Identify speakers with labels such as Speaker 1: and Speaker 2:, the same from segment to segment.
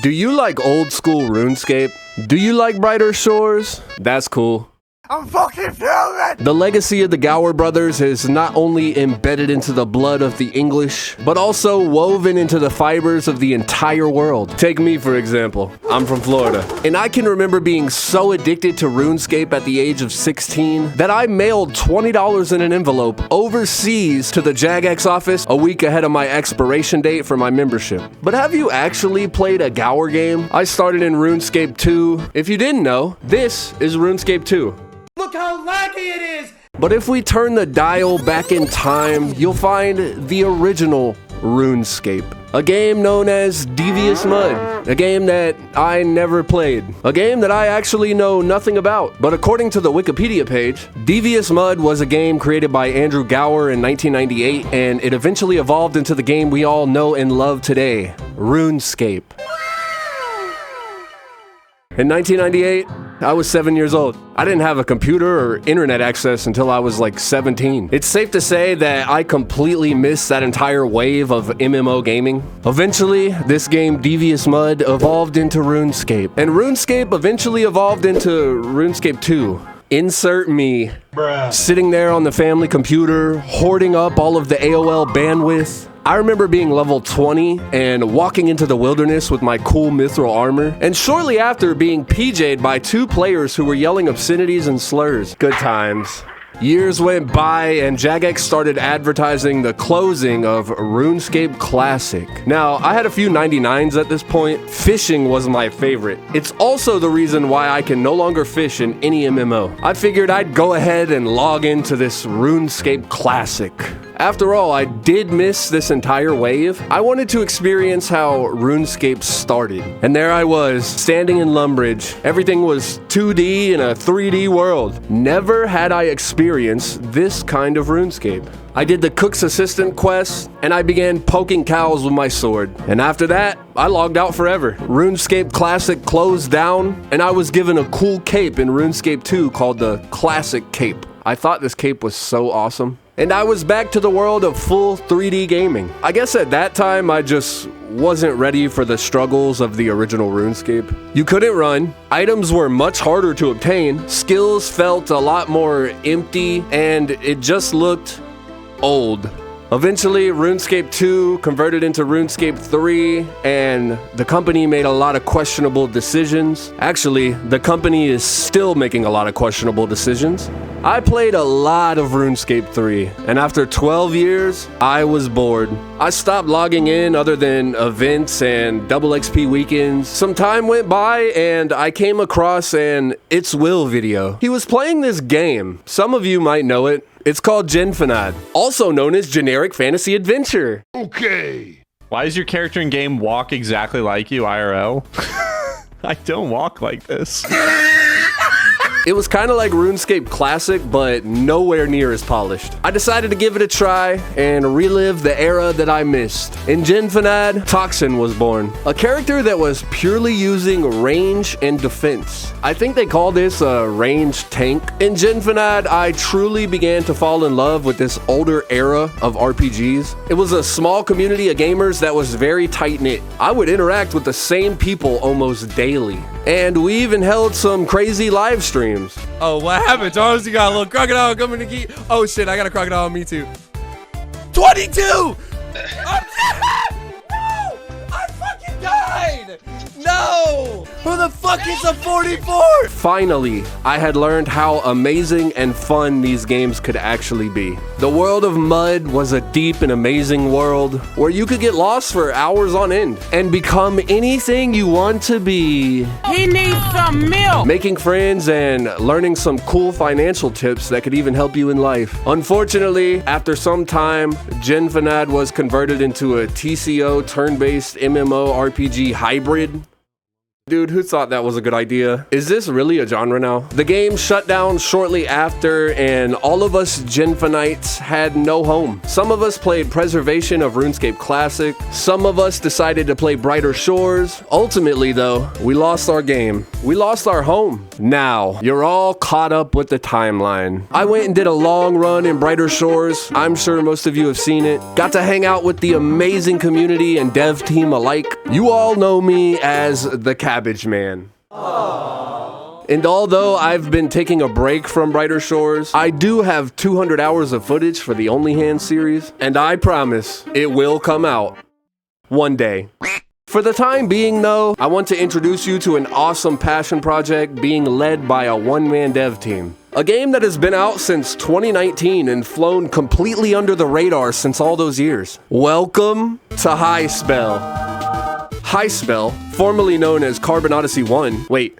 Speaker 1: Do you like old school RuneScape? Do you like brighter shores? That's cool.
Speaker 2: I'm fucking fuming!
Speaker 1: The legacy of the Gower brothers is not only embedded into the blood of the English, but also woven into the fibers of the entire world. Take me, for example. I'm from Florida, and I can remember being so addicted to RuneScape at the age of 16 that I mailed $20 in an envelope overseas to the Jagex office a week ahead of my expiration date for my membership. But have you actually played a Gower game? I started in RuneScape 2. If you didn't know, this is RuneScape 2.
Speaker 2: Look how laggy it is!
Speaker 1: But if we turn the dial back in time, you'll find the original RuneScape. A game known as Devious Mud. A game that I never played. A game that I actually know nothing about. But according to the Wikipedia page, Devious Mud was a game created by Andrew Gower in 1998, and it eventually evolved into the game we all know and love today, RuneScape. In 1998, I was 7 years old. I didn't have a computer or internet access until I was like 17. It's safe to say that I completely missed that entire wave of MMO gaming. Eventually, this game Devious Mud evolved into RuneScape. And RuneScape eventually evolved into RuneScape 2. Insert me.
Speaker 2: Bruh.
Speaker 1: Sitting there on the family computer, hoarding up all of the AOL bandwidth. I remember being level 20 and walking into the wilderness with my cool mithril armor, and shortly after being PJ'd by two players who were yelling obscenities and slurs. Good times. Years went by and Jagex started advertising the closing of RuneScape Classic. Now, I had a few 99s at this point. Fishing was my favorite. It's also the reason why I can no longer fish in any MMO. I figured I'd go ahead and log into this RuneScape Classic. After all, I did miss this entire wave. I wanted to experience how RuneScape started. And there I was, standing in Lumbridge. Everything was 2D in a 3D world. Never had I experienced this kind of RuneScape. I did the cook's assistant quest, and I began poking cows with my sword. And after that, I logged out forever. RuneScape Classic closed down, and I was given a cool cape in RuneScape 2 called the Classic Cape. I thought this cape was so awesome. And I was back to the world of full 3D gaming. I guess at that time, I just wasn't ready for the struggles of the original RuneScape. You couldn't run, items were much harder to obtain, skills felt a lot more empty, and it just looked old. Eventually, RuneScape 2 converted into RuneScape 3, and the company made a lot of questionable decisions. Actually, the company is still making a lot of questionable decisions. I played a lot of RuneScape 3, and after 12 years, I was bored. I stopped logging in other than events and double XP weekends. Some time went by, and I came across an It's Will video. He was playing this game. Some of you might know it. It's called Genfanad, also known as Generic Fantasy Adventure.
Speaker 2: Okay.
Speaker 3: Why does your character in game walk exactly like you, IRL? I don't walk like this.
Speaker 1: It was kind of like RuneScape Classic, but nowhere near as polished. I decided to give it a try and relive the era that I missed. In Genfanad, Toxin was born, a character that was purely using range and defense. I think they call this a range tank. In Genfanad, I truly began to fall in love with this older era of RPGs. It was a small community of gamers that was very tight-knit. I would interact with the same people almost daily. And we even held some crazy live streams.
Speaker 4: Oh, what happened, Charles? You got a little crocodile coming to get. Oh shit, I got a crocodile on me too. 22! No! I fucking died! No! Who the fuck is a 44?
Speaker 1: Finally, I had learned how amazing and fun these games could actually be. The world of Mud was a deep and amazing world where you could get lost for hours on end and become anything you want to be.
Speaker 5: He needs some milk!
Speaker 1: Making friends and learning some cool financial tips that could even help you in life. Unfortunately, after some time, Genfanad was converted into a TCO turn-based MMO RPG hybrid. Dude, who thought that was a good idea? Is this really a genre now? The game shut down shortly after, and all of us Genfanites had no home. Some of us played Preservation of RuneScape Classic. Some of us decided to play Brighter Shores. Ultimately, though, we lost our game. We lost our home. Now, you're all caught up with the timeline. I went and did a long run in Brighter Shores. I'm sure most of you have seen it. Got to hang out with the amazing community and dev team alike. You all know me as the Cabbage Man. And although I've been taking a break from Brighter Shores, I do have 200 hours of footage for the Only Hands series, and I promise it will come out one day. For the time being though, I want to introduce you to an awesome passion project being led by a one-man dev team. A game that has been out since 2019 and flown completely under the radar since all those years. Welcome to HighSpell. HighSpell, formerly known as CarbonOdyssey 1. Wait,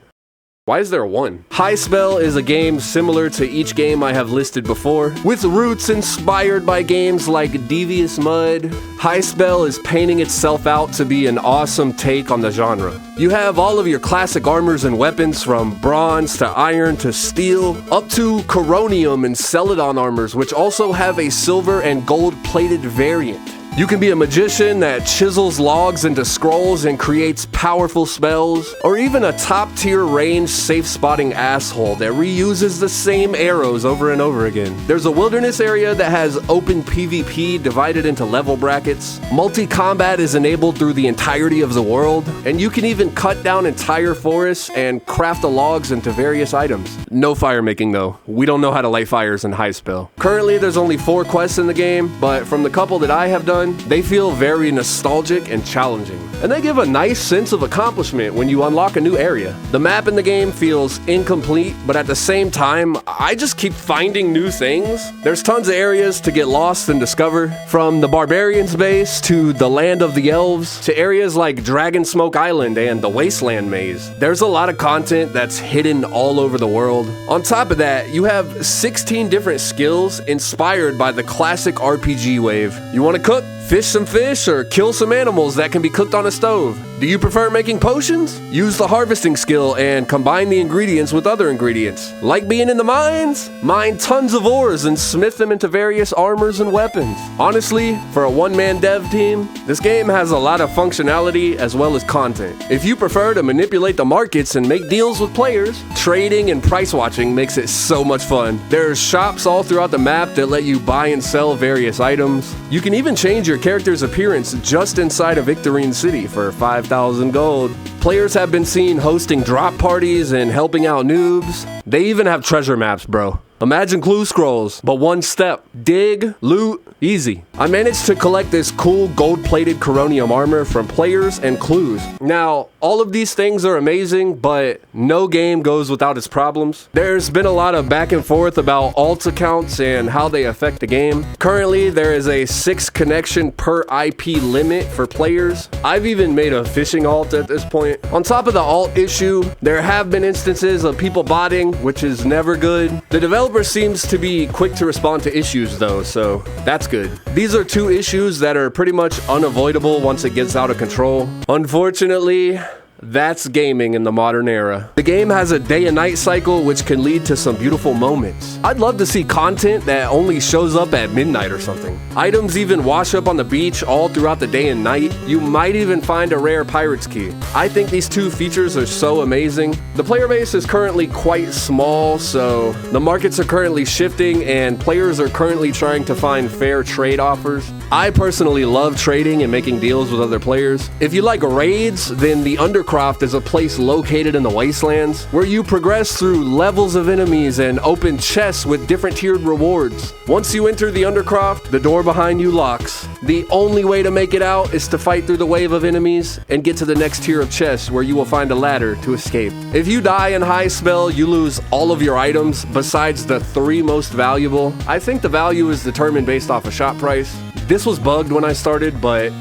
Speaker 1: why is there a 1? HighSpell is a game similar to each game I have listed before, with roots inspired by games like Devious Mud. HighSpell is painting itself out to be an awesome take on the genre. You have all of your classic armors and weapons from bronze to iron to steel, up to coronium and celadon armors, which also have a silver and gold plated variant. You can be a magician that chisels logs into scrolls and creates powerful spells, or even a top-tier range safe-spotting asshole that reuses the same arrows over and over again. There's a wilderness area that has open PvP divided into level brackets. Multi-combat is enabled through the entirety of the world, and you can even cut down entire forests and craft the logs into various items. No fire making though. We don't know how to light fires in HighSpell. Currently, there's only 4 quests in the game, but from the couple that I have done, they feel very nostalgic and challenging. And they give a nice sense of accomplishment when you unlock a new area. The map in the game feels incomplete, but at the same time, I just keep finding new things. There's tons of areas to get lost and discover, from the Barbarians base to the Land of the Elves to areas like Dragon Smoke Island and the Wasteland Maze. There's a lot of content that's hidden all over the world. On top of that, you have 16 different skills inspired by the classic RPG wave. You want to cook? Fish some fish or kill some animals that can be cooked on a stove. Do you prefer making potions? Use the harvesting skill and combine the ingredients with other ingredients. Like being in the mines? Mine tons of ores and smith them into various armors and weapons. Honestly, for a one-man dev team, this game has a lot of functionality as well as content. If you prefer to manipulate the markets and make deals with players, trading and price watching makes it so much fun. There's shops all throughout the map that let you buy and sell various items. You can even change your character's appearance just inside of Victorine City for 5,000 gold. Players have been seen hosting drop parties and helping out noobs. They even have treasure maps, bro. Imagine clue scrolls, but one step. Dig, loot, easy. I managed to collect this cool gold-plated coronium armor from players and clues. Now, all of these things are amazing, but no game goes without its problems. There's been a lot of back and forth about alt accounts and how they affect the game. Currently, there is a 6 connection per IP limit for players. I've even made a phishing alt at this point. On top of the alt issue, there have been instances of people botting, which is never good. The developer seems to be quick to respond to issues though, so that's good. These are 2 issues that are pretty much unavoidable once it gets out of control. Unfortunately, that's gaming in the modern era. The game has a day and night cycle which can lead to some beautiful moments. I'd love to see content that only shows up at midnight or something. Items even wash up on the beach all throughout the day and night. You might even find a rare pirate's key. I think these 2 features are so amazing. The player base is currently quite small, so the markets are currently shifting and players are currently trying to find fair trade offers. I personally love trading and making deals with other players. If you like raids, then the Undercroft is a place located in the Wastelands where you progress through levels of enemies and open chests with different tiered rewards. Once you enter the Undercroft, the door behind you locks. The only way to make it out is to fight through the wave of enemies and get to the next tier of chests where you will find a ladder to escape. If you die in HighSpell, you lose all of your items besides the 3 most valuable. I think the value is determined based off a shop price. This was bugged when I started, but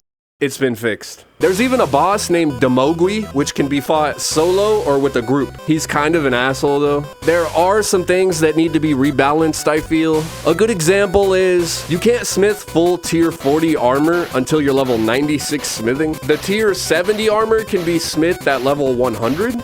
Speaker 1: it's been fixed. There's even a boss named Demogui, which can be fought solo or with a group. He's kind of an asshole though. There are some things that need to be rebalanced, I feel. A good example is you can't smith full tier 40 armor until you're level 96 smithing. The tier 70 armor can be smithed at level 100.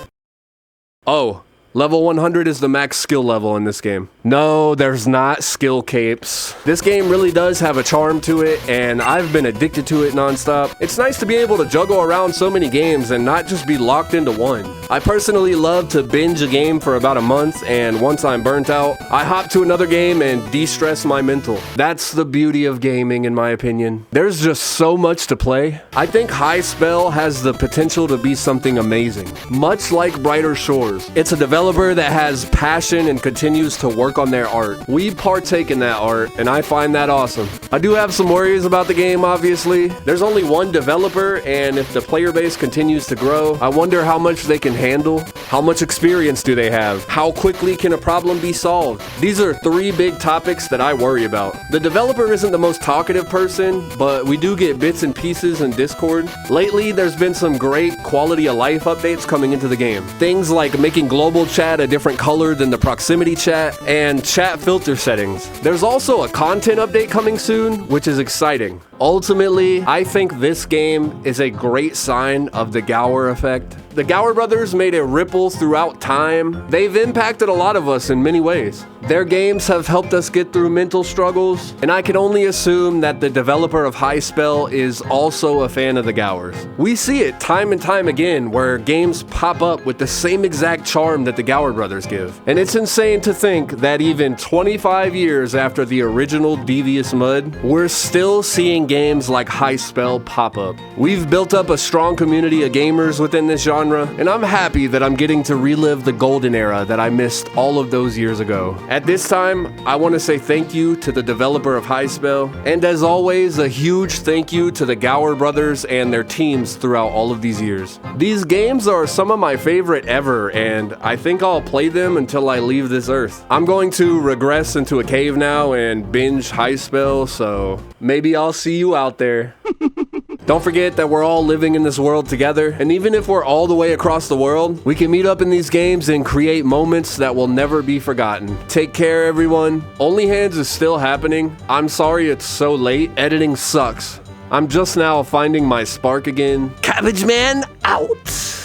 Speaker 1: Oh. Level 100 is the max skill level in this game. No, there's not skill capes. This game really does have a charm to it, and I've been addicted to it nonstop. It's nice to be able to juggle around so many games and not just be locked into one. I personally love to binge a game for about a month, and once I'm burnt out, I hop to another game and de-stress my mental. That's the beauty of gaming, in my opinion. There's just so much to play. I think HighSpell has the potential to be something amazing. Much like Brighter Shores, it's a developer that has passion and continues to work on their art. We partake in that art, and I find that awesome. I do have some worries about the game, obviously. There's only one developer, and if the player base continues to grow, I wonder how much they can handle. How much experience do they have? How quickly can a problem be solved? These are three big topics that I worry about. The developer isn't the most talkative person, but we do get bits and pieces in Discord. Lately, there's been some great quality of life updates coming into the game. Things like making global chat a different color than the proximity chat, and chat filter settings. There's also a content update coming soon, which is exciting. Ultimately, I think this game is a great sign of the Gower effect. The Gower brothers made a ripple throughout time. They've impacted a lot of us in many ways. Their games have helped us get through mental struggles, and I can only assume that the developer of HighSpell is also a fan of the Gowers. We see it time and time again where games pop up with the same exact charm that the Gower brothers give. And it's insane to think that even 25 years after the original Devious Mud, we're still seeing games like HighSpell pop up. We've built up a strong community of gamers within this genre, and I'm happy that I'm getting to relive the golden era that I missed all of those years ago. At this time, I want to say thank you to the developer of HighSpell, and as always, a huge thank you to the Gower brothers and their teams throughout all of these years. These games are some of my favorite ever, and I think I'll play them until I leave this earth. I'm going to regress into a cave now and binge HighSpell, so maybe I'll see you out there. Don't forget that we're all living in this world together, and even if we're all the way across the world, we can meet up in these games and create moments that will never be forgotten. Take care, everyone. Only Hands is still happening. I'm sorry it's so late. Editing sucks. I'm just now finding my spark again. Cabbage Man out!